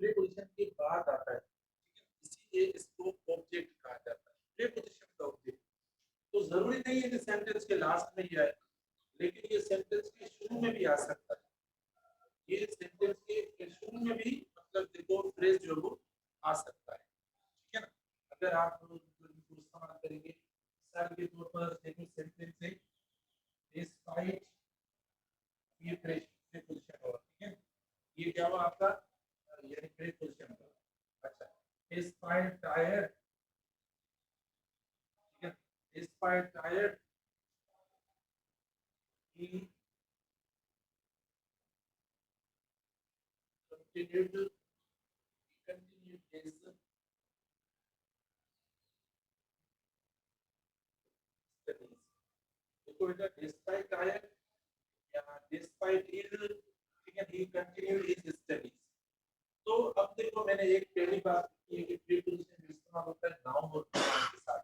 Preposition के बाद आता है, इसीलिए इसको ऑब्जेक्ट कहा जाता है, प्रीपोजिशन का ऑब्जेक्ट। तो जरूरी नहीं है कि सेंटेंस के लास्ट में ही आए, लेकिन ये सेंटेंस के शुरू में भी आ सकता है। ये सेंटेंस के शुरू में भी मतलब देखो फ्रेज जो वो आ सकता है, ठीक है ना। अगर आप इस्तेमाल करेंगे मिसाल के तौर पर देखो सेंटेंस है डिस्पाइट, ये प्रीपोजिशन होगा, ठीक है। ये क्या हुआ आपका, यानी प्रीपोजिशन होगा। अच्छा, डिस्पाइट टायर्ड, ठीक है, despite tired he continued his studies। देखो बेटा डिस्पाइट टायर्ड या डिस्पाइट इज, ठीक है, he continued his studies। तो अब देखो मैंने एक पहली बात की है कि प्रीपोजिशन इस्तेमाल होता है नाउन और प्रोनाउन के साथ।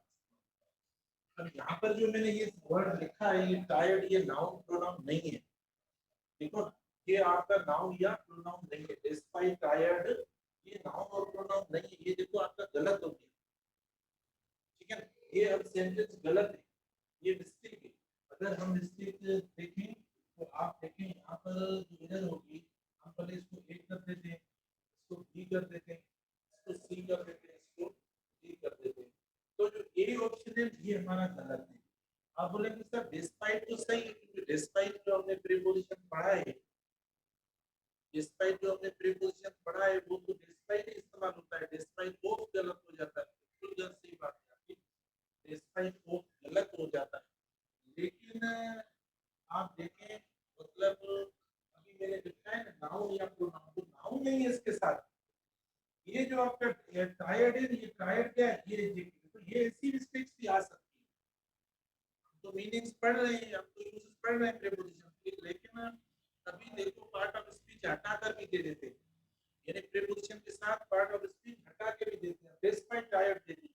अब यहाँ पर जो मैंने ये वर्ड लिखा है ये टायर्ड, ये नाउन प्रोनाउन नहीं है, देखो ना, ये आपका नाउन या प्रोनाउन नहीं है। डिस्पाइट टायर्ड ये नाउन और प्रोनाउन नहीं है, ये देखो आपका गलत हो गया, ठीक है ना। ये अब सेंटेंस गलत है, ये मिस्टेक है। अगर हम मिस्टेक देखें तो आप देखें यहाँ पर जो इधर होगी, हम पहले इसको ए कर देते हैं, इसको बी कर देते हैं, इसको सी कर देते हैं, इसको डी कर देते हैं। तो जो ए ऑप्शन है ये हमारा गलत है। आप बोलेंगे सर डिस्पाइट तो सही है, क्योंकि डिस्पाइट जो हमने प्रीपोजिशन पढ़ा है, डिस्पाइट जो हमने प्रीपोजिशन पढ़ा है वो तो डिस्पाइट ही इस्तेमाल होता है। डिस्पाइट वो गलत हो जाता है, बिल्कुल गलत सही बात है आपकी, डिस्पाइट वो गलत हो जाता है। लेकिन आप देखें मतलब अभी मैंने लिखा है ना नाउन या प्रोनाउन, तो नाउन नहीं है इसके साथ। ये जो आपका टायर्ड है, ये टायर्ड क्या है, ये तो ये ऐसी मिस्टेक्स भी आ सकती है। तो मीनिंग्स पढ़ रहे हैं, हम तो यूजेस पढ़ रहे हैं प्रीपोजिशन के, लेकिन कभी देखो पार्ट ऑफ स्पीच हटा कर भी दे देते हैं, यानी प्रीपोजिशन के साथ पार्ट ऑफ स्पीच हटा के भी देते हैं। डिस्पाइट टायर्ड दे दी,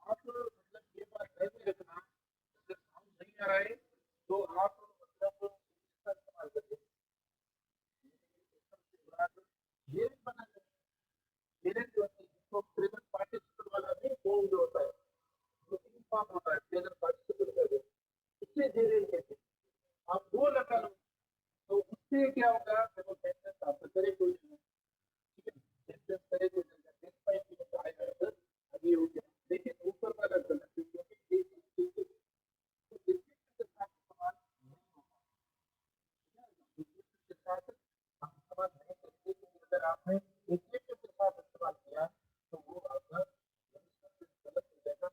आप मतलब ये बात ध्यान में रखना, अगर साउंड नहीं आ रहा है तो आप मतलब इसका इस्तेमाल करिए। ये बना मेरे जो है जिसको प्रेजेंट पार्टिसिपल वाला नहीं, वो जो होता है वो तीन फॉर्म होता है प्रेजेंट पार्टिसिपल का, इससे दे रहे थे आप वो लगा लो, तो उससे क्या होगा, देखो सेंटेंस आपका करे कोई नहीं, ठीक है, सेंटेंस करे कोई नहीं, नेक्स्ट टाइम ये आएगा सर अभी हो गया, लेकिन ऊपर वाला गलत है, क्योंकि ये तो इसके साथ सवाल नहीं होगा, इसके साथ हम सवाल नहीं करेंगे, क्योंकि अगर आपने एक के साथ सवाल किया तो वो आपका गलत हो जाएगा,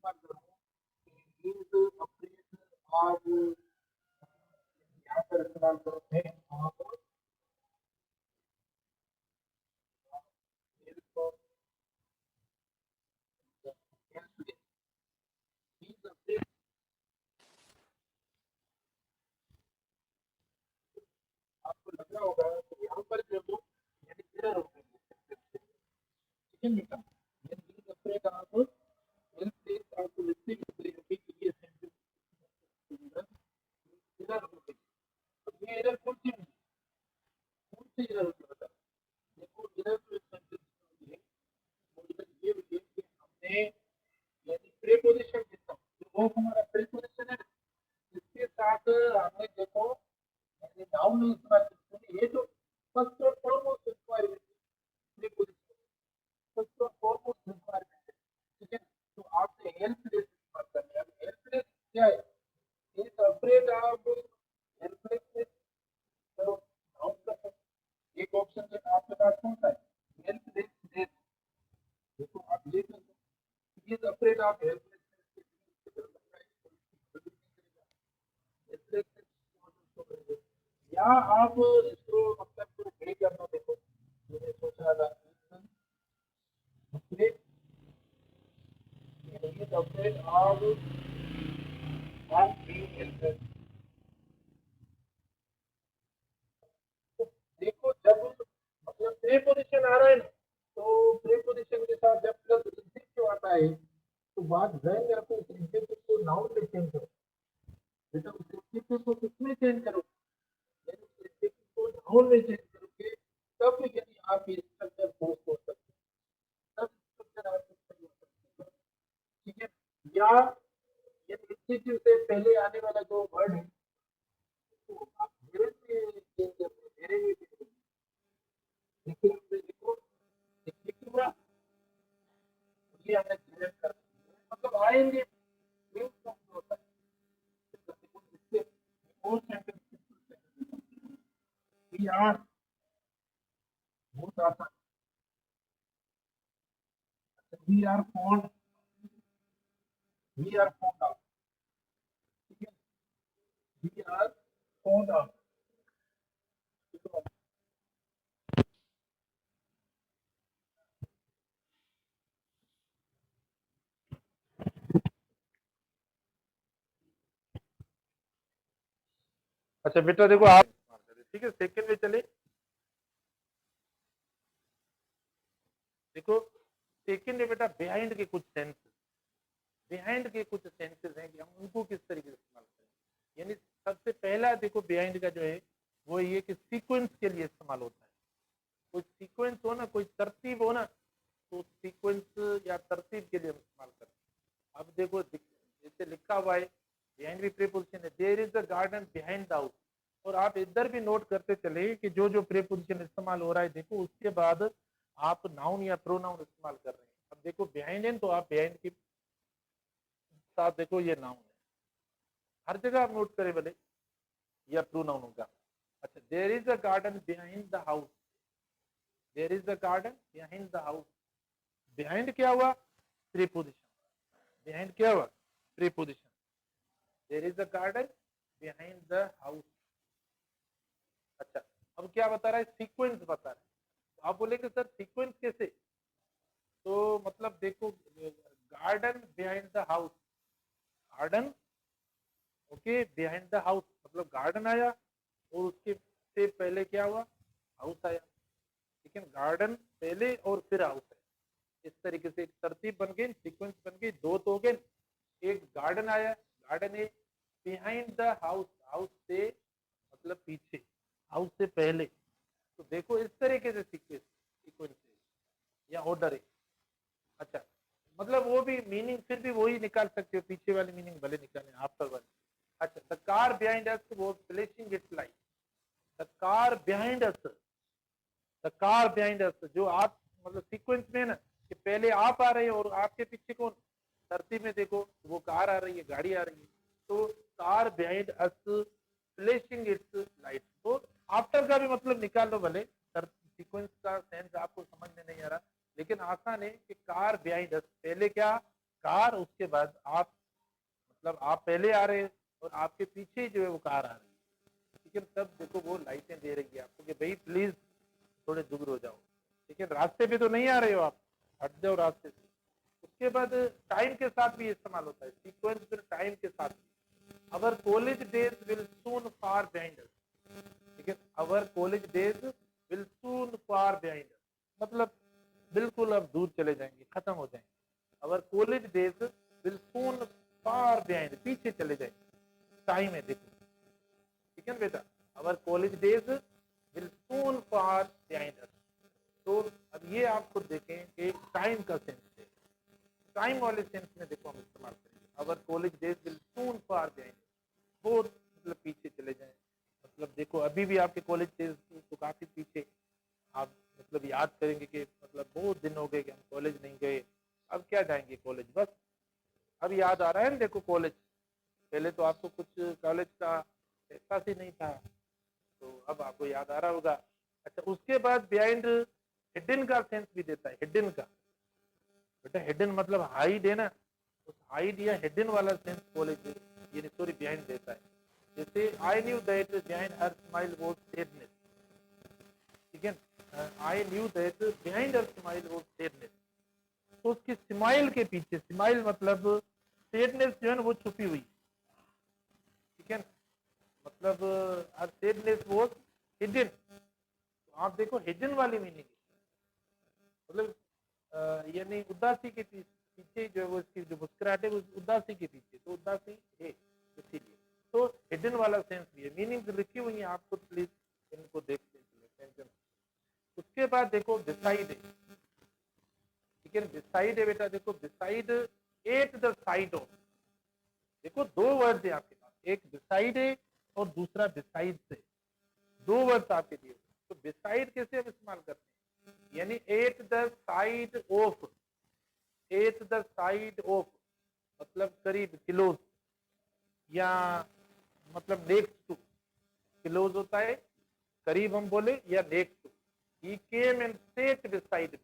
इस्तेमाल करूँ इज अफ्रेड ऑफ, यहाँ पर इस्तेमाल करूँ मैं ऑफ आपको लग रहा होगा तो यहाँ पर जो यानी मिरर होगा, ठीक है बेटा, यानी is afraid of help place आपको लिखते हुए कि ये सेंटेंस मिरर हो गई। अब ये एरर कौन सी एरर होती है बता, देखो एरर जो सेंटेंस होती है वो एरर ये होती है कि हमने यानी प्रीपोजिशन के साथ जो वो हमारा प्रीपोजिशन है इसके साथ हमने देखो यानी नाउन में इस्तेमाल करते हैं, ये जो फर्स्ट और फॉरमोस्ट रिक्वायरमेंट प्रीपोजिशन, फर्स्ट और फॉरमोस्ट रिक्वायरमेंट है, ठीक है। तो आपने हेल्पलेस इस्तेमाल करना है। अब हेल्पलेस क्या है, इज अफ्रेड ऑफ, हेल्पलेस करो नाउन का है। एक ऑप्शन है आपके पास कौन सा है, हेल्पलेस डेथ, देखो आप ले सकते हो, इज अफ्रेड ऑफ हेल्पलेस, या आप इसको मतलब पूरे ब्रेक कर दो, देखो मैंने सोचा था afraid, is afraid of being helpless. देखो जब मतलब प्रीपोजिशन आ रहा है ना, तो प्रीपोजिशन के साथ जब प्लस इंफिनिटिव आता है तो बात ध्यान रखो उस इंफिनिटिव को नाउन में चेंज करो, बेटा उस इंफिनिटिव को किसमें चेंज करो, यानी उस इंफिनिटिव को नाउन में चेंज करोगे तब यदि आप ये स्ट्रक्चर फोर्स हो सकते हैं, तब स्ट्रक्चर आपको सही हो सकता है, ठीक है। या ये इंफिनिटिव से पहले आने वाला जो वर्ड है तो आप मेरे से चेंज करते हैं, मेरे में चेंज करते हैं, देखो देखो ये हमें क्लियर कर मतलब आएंगे मीन्स का होता है, इससे और सेंटेंस वी आर बहुत आसान, we are fond, we are fond of, ठीक है, वी आर फॉन्ड ऑफ, अच्छा बेटा देखो आप, ठीक है सेकंड में चले, देखो सेकंड में बेटा बिहाइंड के कुछ सेंस, बिहाइंड के कुछ सेंसेस हैं कि हम उनको किस तरीके से इस्तेमाल करें। यानी सबसे पहला देखो बिहाइंड का जो है वो ये कि सीक्वेंस के लिए इस्तेमाल होता है, कोई सीक्वेंस हो ना, कोई तरतीब हो ना, तो सीक्वेंस या तरतीब के लिए हम इस्तेमाल करते हैं। अब देखो जैसे लिखा हुआ है बिहाइंड भी प्रीपोजिशन है, there is a garden behind the house, और आप इधर भी नोट करते चले कि जो जो प्रीपोजिशन इस्तेमाल हो रहा है देखो उसके बाद आप नाउन या प्रोनाउन इस्तेमाल कर रहे हैं। अब देखो बिहाइंड है तो आप बिहाइंड के साथ देखो ये नाउन है, हर जगह आप नोट करें भले या प्रोनाउन होगा। अच्छा there is a garden behind the house, there is a garden behind the house, behind क्या हुआ, प्रीपोजिशन, बिहाइंड क्या हुआ, preposition, there is a garden behind the house. अच्छा अब क्या बता रहा है, सीक्वेंस बता रहा है, तो आप बोलेंगे सर सीक्वेंस कैसे, तो मतलब देखो garden behind the house, garden okay behind the house मतलब गार्डन आया और उसके से पहले क्या हुआ, हाउस आया, लेकिन गार्डन पहले और फिर हाउस है, इस तरीके से एक तरतीब बन गई, सीक्वेंस बन गई, दो तो हो गए, एक गार्डन आया, गार्डन है बिहाइंड द हाउस, हाउस से मतलब पीछे, हाउस से पहले, तो देखो इस तरीके से सीक्वेंस या ऑर्डर है। अच्छा मतलब वो भी मीनिंग फिर भी वही निकाल सकते हो, पीछे वाली मीनिंग भले निकालें आफ्टर वाली। अच्छा the car behind us was flashing its light, the car behind us, the car behind us जो आप मतलब सीक्वेंस में ना कि पहले आप आ रहे हैं और आपके पीछे कौन, तरतीब में देखो वो कार आ रही है, गाड़ी आ रही है, तो car behind us flashing its light, तो आफ्टर का भी मतलब निकाल लो भले, सीक्वेंस का सेंस आपको समझ में नहीं आ रहा लेकिन आसान है कि कार बिहाइंड अस, पहले क्या कार, उसके बाद आप मतलब आप पहले आ रहे हैं और आपके पीछे जो है वो कार आ रही है, ठीक है। तब देखो वो लाइटें दे रही है आपको कि भाई प्लीज थोड़े दूर हो जाओ, ठीक है। रास्ते पे तो नहीं आ रहे हो आप, हट जाओ रास्ते से। उसके बाद टाइम के साथ भी इस्तेमाल होता है, सीक्वेंस फिर टाइम के साथ। Our college days will soon far behind us, ठीक है। Our college days will soon far behind us, मतलब बिल्कुल अब दूर चले जाएंगे, खत्म हो जाएंगे। Our college days will soon far behind, पीछे चले जाएंगे। टाइम है देखो, ठीक है बेटा। Our college days will soon far behind us. तो अब ये आप खुद देखें कि टाइम का सेंस है, टाइम वाले सेंस में देखो हम इस्तेमाल करेंगे। Our college days will soon far behind, बहुत मतलब पीछे चले जाएं। मतलब देखो अभी भी आपके कॉलेज डेज तो काफी पीछे, आप मतलब याद करेंगे कि मतलब बहुत दिन हो गए कि हम कॉलेज नहीं गए, अब क्या जाएंगे कॉलेज, बस अब याद आ रहा है ना। देखो कॉलेज, पहले तो आपको कुछ कॉलेज का एहसास ही नहीं था, तो अब आपको याद आ रहा होगा। अच्छा, उसके बाद बिहाइंड हिडन का सेंस भी देता है, हिडन का। बेटा हिडन मतलब हाइड है ना, उस हाइड या हिडन वाला सेंस कॉलेज ये सॉरी बिहाइंड देता है। जैसे I knew that behind her smile was sadness, ठीक है। I knew that behind her smile was sadness, तो उसकी स्माइल के पीछे, स्माइल मतलब सैडनेस जो है ना वो छुपी हुई, ठीक है। मतलब हर सैडनेस वाज हिडन, तो आप देखो हिडन वाली मीनिंग, मतलब यानी उदासी के पीछे जो है वो इसकी जो मुस्कुराहट है वो उदासी के पीछे, तो उदासी है इसीलिए। तो हिडन वाला सेंस भी है, मीनिंग लिखी हुई है, आपको प्लीज इनको देखते चलिए। उसके बाद देखो बिसाइड है, ठीक है। बिसाइड है बेटा, देखो beside eight the side of, देखो दो वर्ड है आपके पास, एक बिसाइड है और दूसरा बिसाइड से, दो वर्ड आपके दिए। तो बिसाइड कैसे हम इस्तेमाल करते हैं, यानी eight the side of, at the side of मतलब करीब, क्लोज, या मतलब नेक्स्ट टू, क्लोज होता है करीब हम बोले, या next to. He came and sat beside me,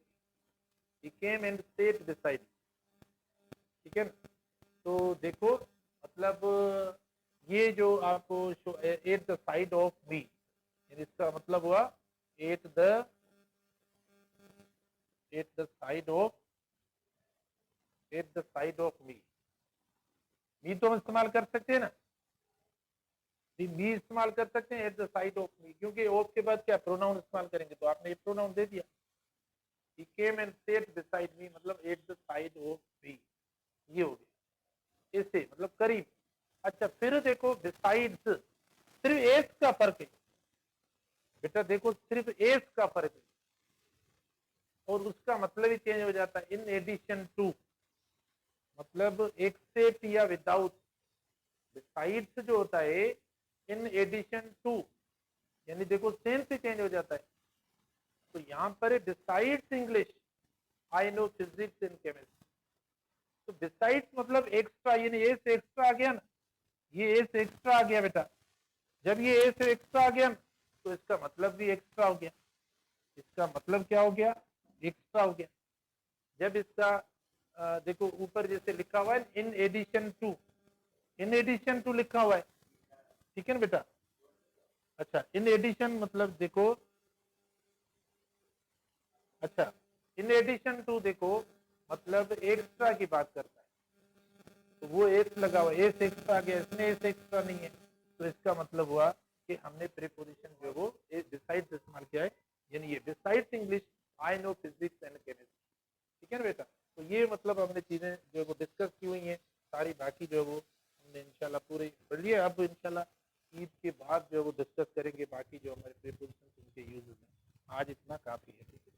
he came and sat beside, ठीक है। तो देखो मतलब ये जो आपको at the side of me, इसका मतलब हुआ at the side of, at the side of me तो हम इस्तेमाल कर सकते हैं ना, मी इस्तेमाल कर सकते हैं एट द साइड ऑफ मी, क्योंकि ऑफ के बाद क्या प्रोनाउन इस्तेमाल करेंगे, तो आपने ये प्रोनाउन दे दिया। He came and sat beside me मतलब at the side of me, ये हो गया, इससे मतलब करीब। अच्छा, फिर देखो बिसाइड्स, सिर्फ एस का फर्क है बेटा, देखो सिर्फ एस का फर्क है और उसका मतलब ही चेंज हो जाता है। इन एडिशन टू मतलब एक्सेप्ट या विदाउट, बिसाइड्स जो होता है इन एडिशन टू, यानी देखो सेंस ही चेंज हो जाता है। तो यहाँ पर besides English I know physics and chemistry, तो बिसाइड्स मतलब एक्स्ट्रा, यानी एस एक्स्ट्रा आ गया ना, ये एस एक्स्ट्रा आ गया बेटा। जब ये एस एक्स्ट्रा आ गया तो इसका मतलब भी एक्स्ट्रा हो गया, इसका मतलब क्या हो गया, एक्स्ट्रा हो गया। जब इसका देखो ऊपर जैसे लिखा हुआ है in addition to, in addition to लिखा हुआ है, ठीक है ना बेटा। अच्छा, इन एडिशन मतलब देखो, अच्छा इन एडिशन टू देखो मतलब एक्स्ट्रा की बात करता है, तो वो एस लगा हुआ, एस एक्स्ट्रा आ गया, इसमें एस एक्स्ट्रा नहीं है, तो इसका मतलब हुआ कि हमने प्रीपोजिशन जो वो बिसाइड्स इस्तेमाल किया है, यानी ये besides English I know physics and chemistry, ठीक है ना बेटा। तो ये मतलब हमने चीजें जो वो डिस्कस की हुई हैं सारी, बाकी जो वो हमने इंशाल्लाह पूरे पढ़ लिए। अब इंशाल्लाह ईद के बाद जो वो डिस्कस करेंगे बाकी जो हमारे प्रीपोजिशन उनके यूजेस हैं। आज इतना काफी है, ठीक है।